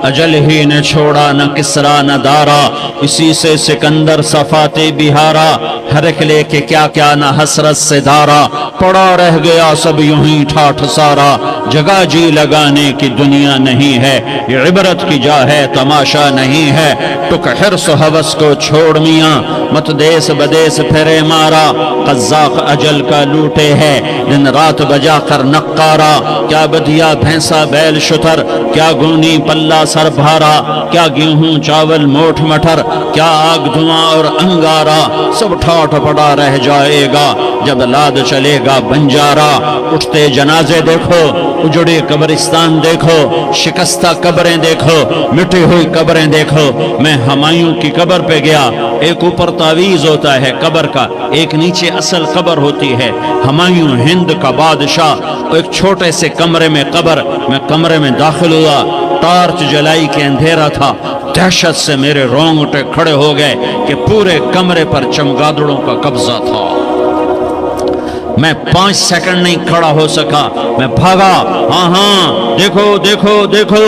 اجل ہی نے چھوڑا نہ کسرا نہ دارا، اسی سے سکندر صفاتے بہارا، ہر ایک لے کے کیا کیا نہ حسرت سے دھارا، پڑا رہ گیا سب یوں ہی ٹھاٹھ سارا، جگہ جی لگانے کی دنیا نہیں ہے، یہ عبرت کی جا ہے تماشا نہیں ہے، ٹک حرص و حوث کو چھوڑ میاں، مت دیس بدیس پھرے مارا، قذاق اجل کا لوٹے ہے دن رات بجا کر نقارا، کیا بدیا بھینسا بیل شتر، کیا گونی پلہ سر بھارا، کیا گیہوں چاول موٹھ مٹر، کیا آگ دھواں اور انگارا، سب ٹھاٹھ پڑا رہ جائے گا جب لاد چلے گا بنجارا، اٹھتے جنازے دیکھو، اجڑے قبرستان دیکھو، شکستہ قبریں دیکھو، مٹی ہوئی قبریں دیکھو، میں ہمایوں کی قبر پہ گیا، ایک اوپر تعویذ ہوتا ہے قبر کا، ایک نیچے اصل قبر ہوتی ہے، ہمایوں ہند کا بادشاہ، ایک چھوٹے سے کمرے میں قبر، میں کمرے میں داخل ہوا، ٹارچ جلائی کے اندھیرا تھا، دہشت سے میرے رونگٹے کھڑے ہو گئے کہ پورے کمرے پر چمگادڑوں کا قبضہ تھا، میں 5 سیکنڈ نہیں کھڑا ہو سکا، میں بھاگا، ہاں دیکھو دیکھو دیکھو،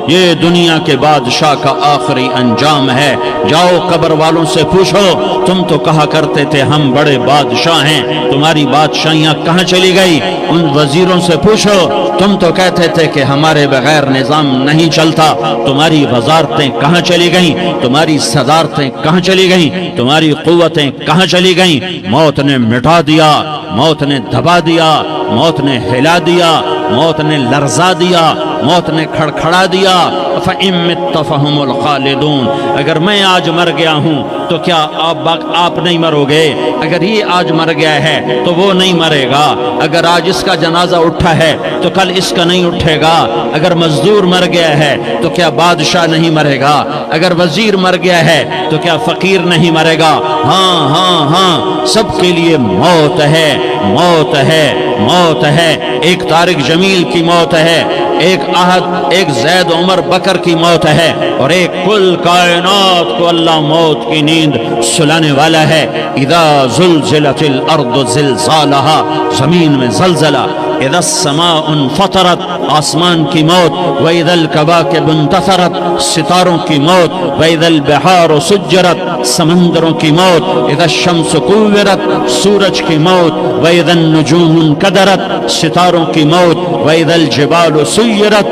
یہ دنیا کے بادشاہ کا آخری انجام ہے، جاؤ قبر والوں سے پوچھو، تم تو کہا کرتے تھے ہم بڑے بادشاہ ہیں، تمہاری بادشاہیاں کہاں چلی گئی؟ ان وزیروں سے پوچھو، تم تو کہتے تھے کہ ہمارے بغیر نظام نہیں چلتا، تمہاری وزارتیں کہاں چلی گئیں؟ تمہاری صدارتیں کہاں چلی گئیں؟ تمہاری قوتیں کہاں چلی گئیں؟ موت نے مٹا دیا، موت نے دبا دیا، موت نے ہلا دیا، موت نے لرزا دیا، موت نے کھڑکھڑا دیا، فَإِن مِتَّ فَهُمُ الْخَالِدُونَ، اگر میں آج مر گیا ہوں تو کیا آپ نہیں مرو گے؟ اگر یہ آج مر گیا ہے تو وہ نہیں مرے گا، اگر آج اس کا جنازہ اٹھا ہے تو کل اس کا نہیں اٹھے گا، اگر مزدور مر گیا ہے تو کیا بادشاہ نہیں مرے گا، اگر وزیر مر گیا ہے تو کیا فقیر نہیں مرے گا؟ ہاں ہاں ہاں، سب کے لیے موت ہے، موت ہے، موت ہے، ایک طارق جمیل کی موت ہے، ایک احد، ایک زید عمر بکر کی موت ہے، اور ایک کل کائنات کو اللہ موت کی نیند سلانے والا ہے۔ اذا زلزلت الارض زلزالہا، زمین میں زلزلہ، اذا السماء انفطرت، آسمان کی موت، وَإِذَا الْكَوَاكِبُ انتثرت، ستاروں کی موت، وَإِذَا الْبِحَارُ سُجِّرَتْ، سمندروں کی موت، اذا الشمس كُوِّرَتْ، سورج کی موت، وَإِذَا النُّجُومُ انكَدَرَتْ، ستاروں کی موت، وَإِذَا الْجِبَالُ سُيِّرَتْ،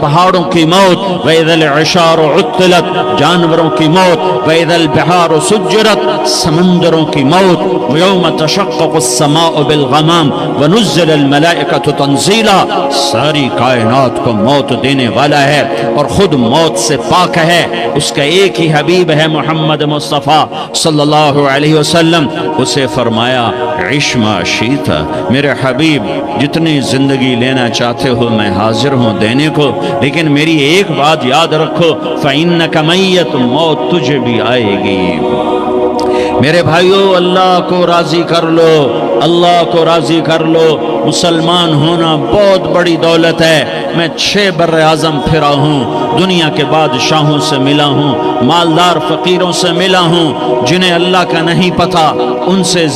پہاڑوں کی موت، وَإِذَا الْعِشَارُ عُطِّلَتْ، جانوروں کی موت، وَإِذَا الْبِحَارُ سُجِّرَتْ، سمندروں کی موت، وَيَوْمَ تَشَقَّقُ السَّمَاءُ بِالْغَمَامِ وَنُزِّلَ الْمَلَائِكَةُ تَنزِيلًا، ساری کائنات کو موت دینے والا ہے اور خود موت سے پاک ہے، اس کا ایک ہی حبیب ہے محمد مصطفیٰ صلی اللہ علیہ وسلم، اسے فرمایا عِش ما شئت، میرے حبیب جتنی زندگی لینا چاہتے ہو میں حاضر ہوں دینے کو، لیکن میری ایک بات یاد رکھو، فَإِنَّكَ مَيَّتٌ، موت تجھے بھی آئے گی۔ میرے بھائیو، اللہ کو راضی کر لو، اللہ کو راضی کر لو، مسلمان ہونا بہت بڑی دولت ہے۔ میں 6 بر اعظم پھرا ہوں، دنیا کے بادشاہوں سے ملا ہوں، مالدار فقیروں سے ملا ہوں، جنہیں اللہ کا نہیں پتہ، ان سے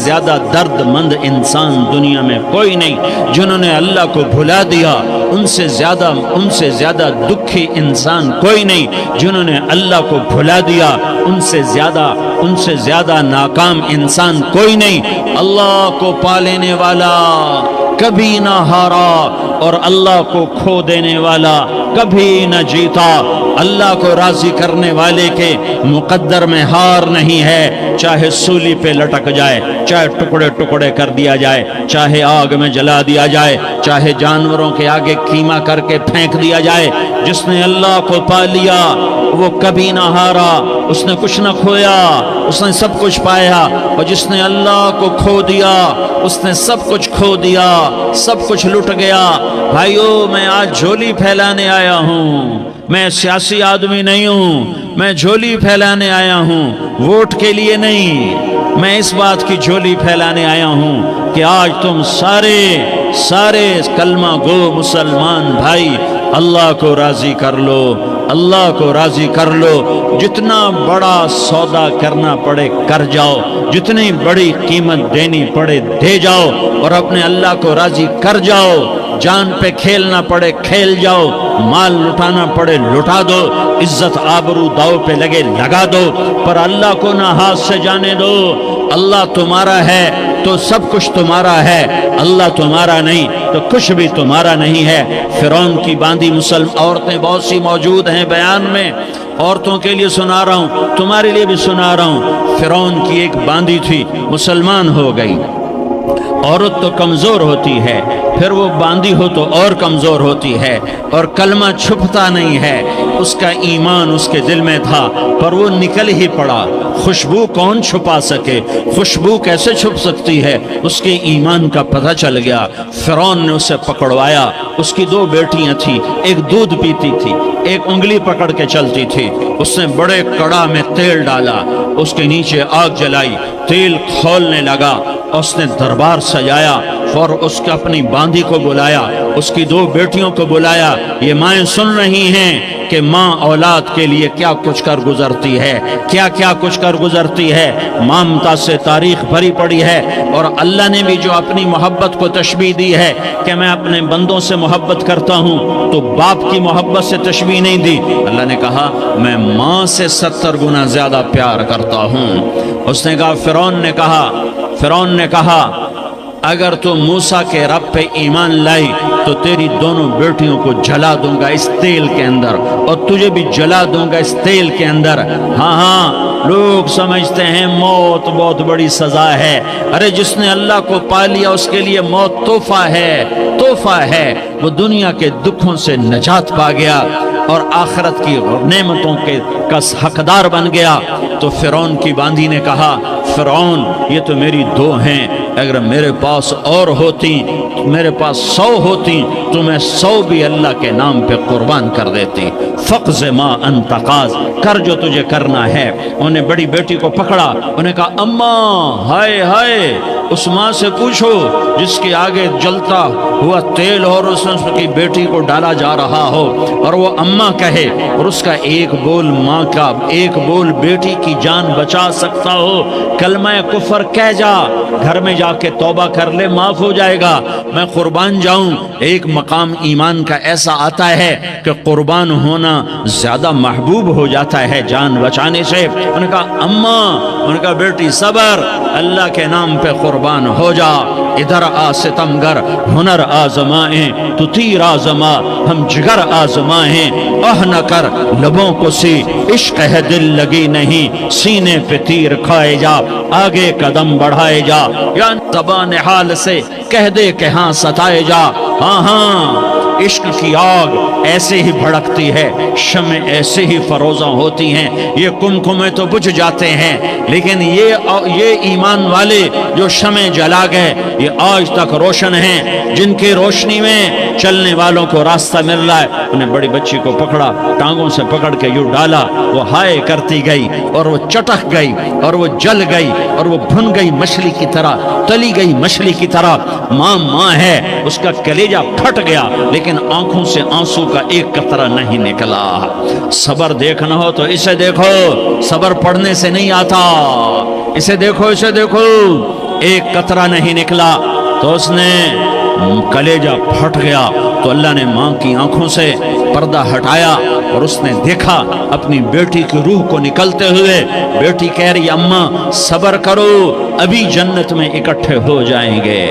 زیادہ درد مند انسان دنیا میں کوئی نہیں، جنہوں نے اللہ کو بھلا دیا، ان سے زیادہ دکھی انسان کوئی نہیں، جنہوں نے اللہ کو بھلا دیا، ان سے زیادہ ناکام انسان کوئی نہیں۔ اللہ کو پا لینے والا کبھی نہ ہارا، اور اللہ کو کھو دینے والا کبھی نہ جیتا۔ اللہ کو راضی کرنے والے کے مقدر میں ہار نہیں ہے، چاہے سولی پہ لٹک جائے، چاہے ٹکڑے ٹکڑے کر دیا جائے، چاہے آگ میں جلا دیا جائے، چاہے جانوروں کے آگے کیما کر کے پھینک دیا جائے، جس نے اللہ کو پا لیا وہ کبھی نہ ہارا، اس نے کچھ نہ کھویا، اس نے سب کچھ پایا، اور جس نے اللہ کو کھو دیا اس نے سب کچھ کھو دیا، سب کچھ لٹ گیا۔ بھائیو، میں آج جھولی پھیلانے آیا ہوں، میں سیاسی آدمی نہیں ہوں، میں جھولی پھیلانے آیا ہوں، ووٹ کے لیے نہیں، میں اس بات کی جھولی پھیلانے آیا ہوں کہ آج تم سارے کلمہ گو مسلمان بھائی اللہ کو راضی کر لو، اللہ کو راضی کر لو، جتنا بڑا سودا کرنا پڑے کر جاؤ، جتنی بڑی قیمت دینی پڑے دے جاؤ، اور اپنے اللہ کو راضی کر جاؤ، جان پہ کھیلنا پڑے کھیل جاؤ، مال لٹانا پڑے لٹا دو، عزت آبرو داؤ پہ لگے لگا دو، پر اللہ کو نہ ہاتھ سے جانے دو۔ اللہ تمہارا ہے تو سب کچھ تمہارا ہے، اللہ تمہارا نہیں تو کچھ بھی تمہارا نہیں ہے۔ فرعون کی باندھی مسلم عورتیں بہت سی موجود ہیں بیان میں، عورتوں کے لیے سنا رہا ہوں، تمہارے لیے بھی سنا رہا ہوں۔ فرعون کی ایک باندھی تھی، مسلمان ہو گئی۔ عورت تو کمزور ہوتی ہے، پھر وہ باندھی ہو تو اور کمزور ہوتی ہے، اور کلمہ چھپتا نہیں ہے۔ اس کا ایمان اس کے دل میں تھا، پر وہ نکل ہی پڑا۔ خوشبو کون چھپا سکے؟ خوشبو کیسے چھپ سکتی ہے؟ اس کے ایمان کا پتہ چل گیا۔ فرعون نے اسے پکڑوایا۔ اس کی 2 بیٹیاں تھیں، ایک دودھ پیتی تھی، ایک انگلی پکڑ کے چلتی تھی۔ اس نے بڑے کڑا میں تیل ڈالا، اس کے نیچے آگ جلائی، تیل کھولنے لگا، اس نے دربار سجایا اور اس کے اپنی باندھی کو بلایا، اس کی 2 بیٹیوں کو بلایا۔ یہ مائیں سن رہی ہیں کہ ماں اولاد کے لیے کیا کچھ کر گزرتی ہے، کیا کیا کچھ کر گزرتی ہے۔ مامتا سے تاریخ بھری پڑی ہے، اور اللہ نے بھی جو اپنی محبت کو تشبیہ دی ہے کہ میں اپنے بندوں سے محبت کرتا ہوں، تو باپ کی محبت سے تشبیہ نہیں دی۔ اللہ نے کہا میں ماں سے 70 گنا زیادہ پیار کرتا ہوں۔ اس نے کہا فرعون نے کہا اگر تو موسیٰ کے رب پہ ایمان لائی تو تیری دونوں بیٹیوں کو جلا دوں گا اس تیل کے اندر، اور تجھے بھی جلا دوں گا اس تیل کے اندر۔ ہاں لوگ سمجھتے ہیں موت بہت بڑی سزا ہے۔ ارے جس نے اللہ کو پا لیا اس کے لیے موت تحفہ ہے۔ وہ دنیا کے دکھوں سے نجات پا گیا اور آخرت کی نعمتوں کا حقدار بن گیا۔ تو فرعون کی باندھی نے کہا فرعون یہ تو میری 2 ہیں، اگر میرے پاس اور ہوتی، میرے پاس 100 ہوتی تو میں 100 بھی اللہ کے نام پہ قربان کر دیتی۔ فقض ما انت قاض، کر جو تجھے کرنا ہے۔ انہوں نے بڑی بیٹی کو پکڑا، انہوں نے کہا اماں ہائے اس ماں سے پوچھو جس کے آگے جلتا ہوا تیل اور اس کی بیٹی کو ڈالا جا رہا ہو، اور وہ اماں کہے، اور اس کا ایک بول ماں کا، ایک بول بیٹی کی جان بچا سکتا ہو۔ کلمہ کفر کہہ جا، گھر میں جا کے توبہ کر لے، معاف ہو جائے گا، میں قربان جاؤں۔ ایک مقام ایمان کا ایسا آتا ہے کہ قربان ہونا زیادہ محبوب ہو جاتا ہے جان بچانے سے۔ انہوں نے کہا اماں، انہوں نے کہا بیٹی صبر، اللہ کے نام پہ قربان ہو جا۔ ادھر آ ستمگر، ہنر آزمائیں تو تیر آزما، ہم جگر آزمائیں آہ نہ کر لبوں کو سی، عشق ہے دل لگی نہیں، سینے پہ تیر کھائے جا، آگے قدم بڑھائے جا، یا زبان حال سے کہہ دے کہ ہاں ستائے جا۔ ہاں عشق کی آگ ایسے ہی بھڑکتی ہے، شمع ایسے ہی فروزاں ہوتی ہیں، یہ کمکمے تو بجھ جاتے ہیں، لیکن یہ ایمان والے جو شمع جلا گئے یہ آج تک روشن ہیں، جن کی روشنی میں چلنے والوں کو راستہ مل رہا ہے۔ انہیں بڑی بچی کو پکڑا، ٹانگوں سے پکڑ کے یوں ڈالا، وہ ہائے کرتی گئی اور وہ چٹک گئی اور وہ جل گئی اور وہ بھن گئی مچھلی کی طرح، تلی گئی مچھلی کی طرح۔ ماں ہے، اس کا کلیجہ پھٹ گیا، لیکن آنکھوں سے آنسو کا ایک قطرہ نہیں نکلا۔ صبر دیکھنا ہو تو اسے دیکھو، صبر پڑھنے سے نہیں آتا، اسے دیکھو ایک قطرہ نہیں نکلا تو اس نے کلیجہ پھٹ گیا۔ تو اللہ نے ماں کی آنکھوں سے پردہ ہٹایا اور اس نے دیکھا اپنی بیٹی کی روح کو نکلتے ہوئے۔ بیٹی کہہ رہی اماں صبر کرو، ابھی جنت میں اکٹھے ہو جائیں گے۔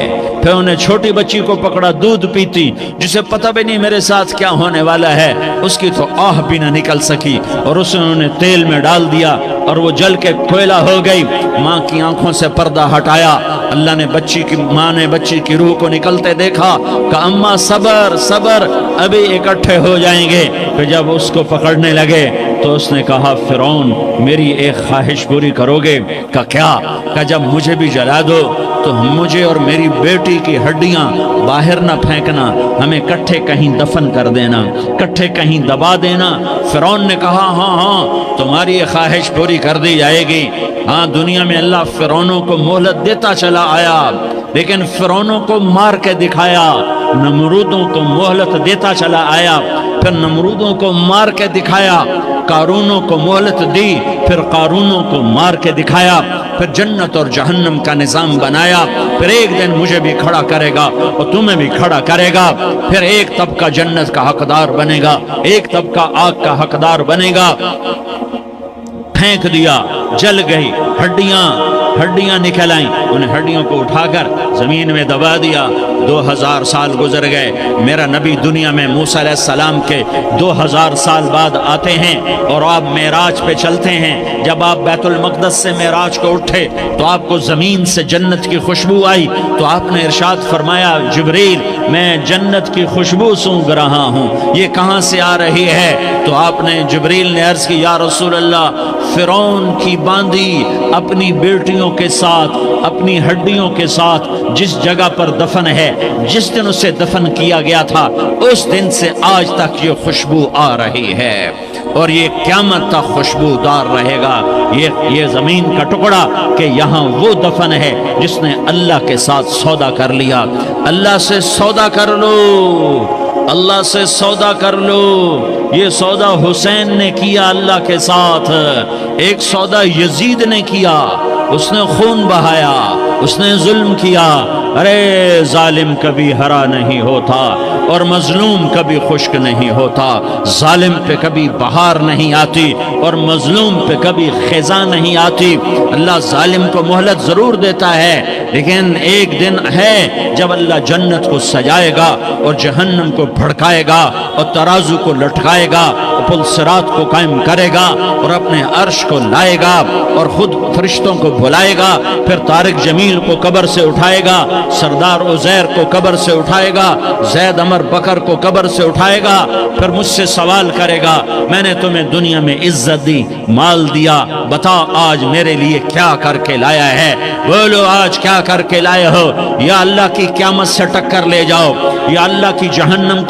پھر انہیں چھوٹی بچی کو پکڑا، دودھ پیتی، جسے پتہ بھی نہیں میرے ساتھ کیا ہونے والا ہے، اس کی تو آہ بھی نہ نکل سکی، اور اس نے انہیں تیل میں ڈال دیا اور وہ جل کے کوئلہ ہو گئی۔ ماں کی آنکھوں سے پردہ ہٹایا، اللہ نے ماں نے بچی کی روح کو نکلتے دیکھا کہ اماں صبر ابھی اکٹھے ہو جائیں گے۔ پھر جب اس کو پکڑنے لگے تو اس نے کہا فرعون میری ایک خواہش پوری کرو گے؟ کہ جب مجھے بھی جلا دو تو مجھے اور میری بیٹی کی ہڈیاں باہر نہ پھینکنا، ہمیں کٹھے کہیں دفن کر دینا، کٹھے کہیں دبا دینا۔ فرعون نے کہا ہاں تمہاری یہ خواہش پوری کر دی جائے گی۔ ہاں دنیا میں اللہ فرعونوں کو مہلت دیتا چلا آیا، لیکن فرعونوں کو مار کے دکھایا، نمرودوں کو مہلت دیتا چلا آیا، پھر نمرودوں کو مار کے دکھایا، قارونوں کو مہلت دی، پھر قارونوں کو مار کے دکھایا۔ پھر جنت اور جہنم کا نظام بنایا، پھر ایک دن مجھے بھی کھڑا کرے گا اور تمہیں بھی کھڑا کرے گا، پھر ایک طبقہ جنت کا حقدار بنے گا، ایک طبقہ آگ کا حقدار بنے گا۔ پھینک دیا، جل گئی، ہڈیاں نکل آئیں، ان ہڈیوں کو اٹھا کر زمین میں دبا دیا۔ 2000 سال گزر گئے، میرا نبی دنیا میں موسیٰ علیہ السلام کے 2000 سال بعد آتے ہیں اور آپ معراج پہ چلتے ہیں۔ جب آپ بیت المقدس سے معراج کو اٹھے تو آپ کو زمین سے جنت کی خوشبو آئی، تو آپ نے ارشاد فرمایا جبریل میں جنت کی خوشبو سونگھ رہا ہوں، یہ کہاں سے آ رہی ہے؟ تو آپ نے جبریل نے عرض کی یا رسول اللہ، فرعون کی باندی اپنی بیٹیوں کے ساتھ، اپنی ہڈیوں کے ساتھ جس جگہ پر دفن ہے، جس دن اسے دفن کیا گیا تھا، اس دن سے آج تک یہ خوشبو آ رہی ہے اور یہ قیامت تک خوشبودار رہے گا۔ یہ زمین کا ٹکڑا کہ یہاں وہ دفن ہے جس نے اللہ کے ساتھ سودا کر لیا۔ اللہ سے سودا کر لو، اللہ سے سودا کر لو۔ یہ سودا حسین نے کیا اللہ کے ساتھ، ایک سودا یزید نے کیا، اس نے خون بہایا، اس نے ظلم کیا۔ ارے ظالم کبھی ہرا نہیں ہوتا اور مظلوم کبھی خشک نہیں ہوتا، ظالم پہ کبھی بہار نہیں آتی اور مظلوم پہ کبھی خزاں نہیں آتی۔ اللہ ظالم کو مہلت ضرور دیتا ہے، لیکن ایک دن ہے جب اللہ جنت کو سجائے گا اور جہنم کو بھڑکائے گا اور ترازو کو لٹکائے گا اور پل صراط کو قائم کرے گا اور اپنے عرش کو لائے گا اور خود فرشتوں کو بلائے گا، پھر طارق جمیل کو قبر سے اٹھائے گا، سردار عزیر کو قبر سے اٹھائے گا، زید عمر بکر کو قبر سے اٹھائے گا، پھر مجھ سے سوال کرے گا میں نے تمہیں دنیا میں عزت دی، مال دیا، بتا آج میرے لیے کیا کر کے لایا ہے؟ بولو آج کیا کر کے لائے ہو؟ یا اللہ کی قیامت سے ٹکر لے جاؤ، یا اللہ کی جہنم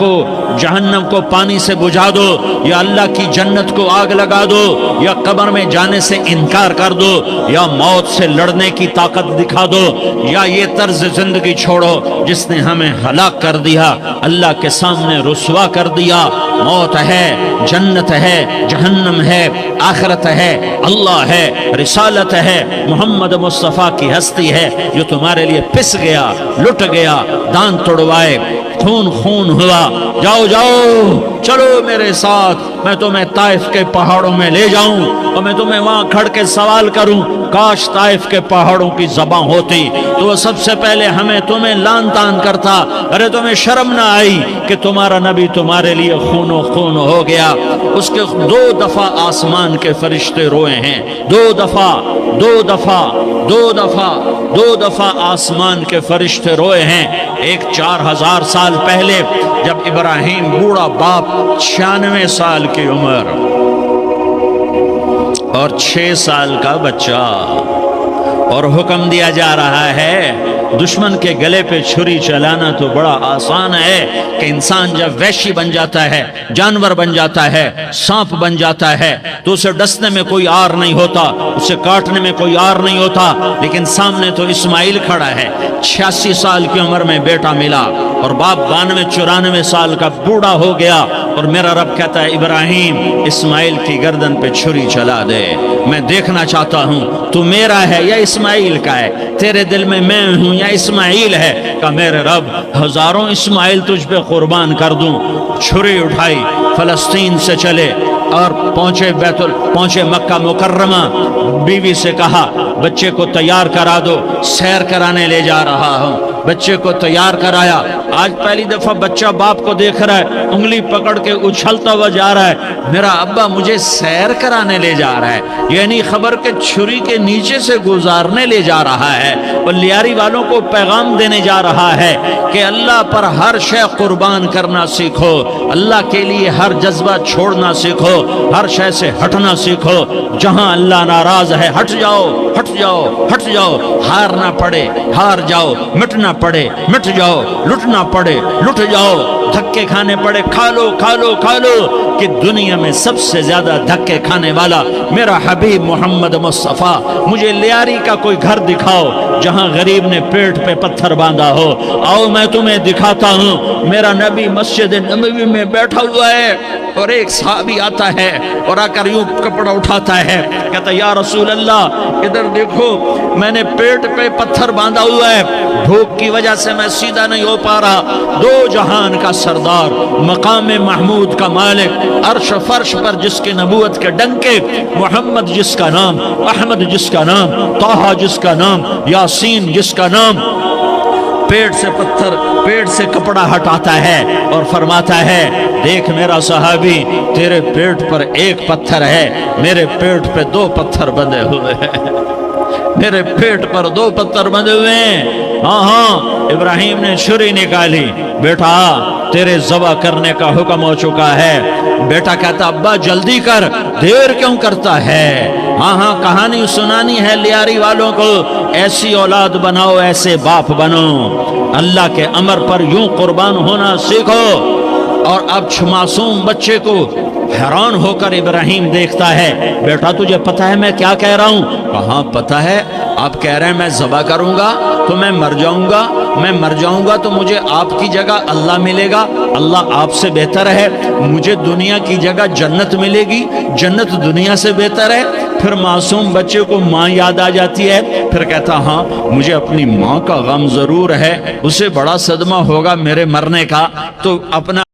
کو پانی سے بجھا دو، یا اللہ کی جنت کو آگ لگا دو، یا قبر میں جانے سے انکار کر دو، یا موت سے لڑنے کی طاقت دکھا دو، یا یہ طرز زندگی چھوڑو جس نے ہمیں ہلاک کر دیا، اللہ کے سامنے رسوا کر دیا۔ موت ہے، جنت ہے، جہنم ہے، آخرت ہے، اللہ ہے، رسالت ہے، محمد مصطفیٰ کی ہستی ہے جو تمہارے لیے پس گیا، لٹ گیا، دان توڑوائے، خون ہوا۔ جاؤ چلو میرے ساتھ، میں تمہیں طائف کے پہاڑوں میں لے جاؤں اور میں تمہیں وہاں کھڑ کے سوال کروں، کاش طائف کے پہاڑوں کی زبان ہوتی تو وہ سب سے پہلے تمہیں لان تان کرتا۔ ارے تمہیں شرم نہ آئی کہ تمہارا نبی تمہارے لیے خون ہو گیا؟ اس کے 2 دفعہ آسمان کے فرشتے روئے ہیں، 2 دفعہ آسمان کے فرشتے روئے ہیں۔ ایک 4000 سال پہلے جب ابراہیم بوڑھا باپ، 96 سال کی عمر اور 6 سال کا بچہ، اور حکم دیا جا رہا ہے دشمن کے گلے پہ چھری چلانا تو بڑا آسان ہے کہ انسان جب وحشی بن جاتا ہے، جانور بن جاتا ہے، سانپ بن جاتا ہے تو اسے ڈسنے میں کوئی آر نہیں ہوتا، اسے کاٹنے میں کوئی آر نہیں ہوتا، لیکن سامنے تو اسماعیل کھڑا ہے، 86 سال کی عمر میں بیٹا ملا اور باپ 92-94 سال کا بوڑھا ہو گیا، اور میرا رب کہتا ہے ابراہیم اسماعیل کی گردن پہ چھری چلا دے، میں دیکھنا چاہتا ہوں تو میرا ہے یا اسماعیل کا ہے، تیرے دل میں میں ہوں یا اسماعیل ہے؟ کہ میرے رب ہزاروں اسماعیل تجھ پہ قربان کر دوں۔ چھری اٹھائی، فلسطین سے چلے اور پہنچے مکہ مکرمہ، بیوی سے کہا بچے کو تیار کرا دو، سیر کرانے لے جا رہا ہوں، بچے کو تیار کرایا۔ آج پہلی دفعہ بچہ باپ کو دیکھ رہا ہے، انگلی پکڑ کے اچھلتا ہوا جا رہا ہے، میرا ابا مجھے سیر کرانے لے جا رہا ہے، یعنی خبر کے چھری کے نیچے سے گزارنے لے جا رہا ہے، اور لیاری والوں کو پیغام دینے جا رہا ہے کہ اللہ پر ہر شے قربان کرنا سیکھو، اللہ کے لیے ہر جذبہ چھوڑنا سیکھو، ہر شے سے ہٹنا سیکھو، جہاں اللہ ناراض ہے ہٹ جاؤ، ہارنا پڑے ہار جاؤ، مٹنا پڑے مٹ جاؤ، لٹنا پڑے لٹ جاؤ، دھکے کھانے پڑے، کھا لو کھا لو کھا لو، کہ دنیا میں سب سے زیادہ دھکے کھانے والا میرا حبیب محمد مصطفیٰ، مجھے لیاری کا کوئی گھر دکھاؤ جہاں غریب نے پیٹ پہ پتھر باندھا ہو، آؤ میں تمہیں دکھاتا ہوں۔ میرا نبی مسجد نبوی میں بیٹھا ہوا ہے اور ایک صحابی آتا ہے اور آ کر یوں کپڑا اٹھاتا ہے، کہتا یا رسول اللہ ادھر دیکھو، میں نے پیٹ پہ پتھر باندھا ہوا ہے، بھوک کی وجہ سے میں سیدھا نہیں ہو پا رہا۔ دو جہان کا سردار، مقام محمود کا مالک، عرش فرش پر جس کے نبوت کے ڈنکے، محمد جس کا نام، احمد جس کا نام، طٰہٰ جس کا نام، یاسین جس کا نام، پیٹ سے پتھر، پیٹ سے کپڑا ہٹاتا ہے اور فرماتا ہے دیکھ میرا صحابی، تیرے پیٹ پر ایک پتھر ہے، میرے پیٹ پہ دو پتھر بندھے ہوئے ہیں، میرے پیٹ پر دو پتھر بندھے ہوئے ہیں۔ ہاں ہاں، ابراہیم نے چھری نکالی، بیٹا تیرے ذبح کرنے کا حکم ہو چکا ہے۔ بیٹا کہتا ابا جلدی کر، دیر کیوں کرتا ہے؟ ہاں ہاں، کہانی سنانی ہے لیاری والوں کو، ایسی اولاد بناؤ، ایسے باپ بنو، اللہ کے امر پر یوں قربان ہونا سیکھو۔ اور اب معصوم بچے کو حیران ہو کر ابراہیم دیکھتا ہے، بیٹا تجھے پتہ ہے میں کیا کہہ رہا ہوں؟ کہاں پتہ ہے، آپ کہہ رہے ہیں میں ذبح کروں گا تو میں مر جاؤں گا، میں مر جاؤں گا تو مجھے آپ کی جگہ اللہ ملے گا، اللہ آپ سے بہتر ہے، مجھے دنیا کی جگہ جنت ملے گی، جنت دنیا سے بہتر ہے۔ پھر معصوم بچے کو ماں یاد آ جاتی ہے، پھر کہتا ہاں مجھے اپنی ماں کا غم ضرور ہے، اسے بڑا صدمہ ہوگا میرے مرنے کا، تو اپنا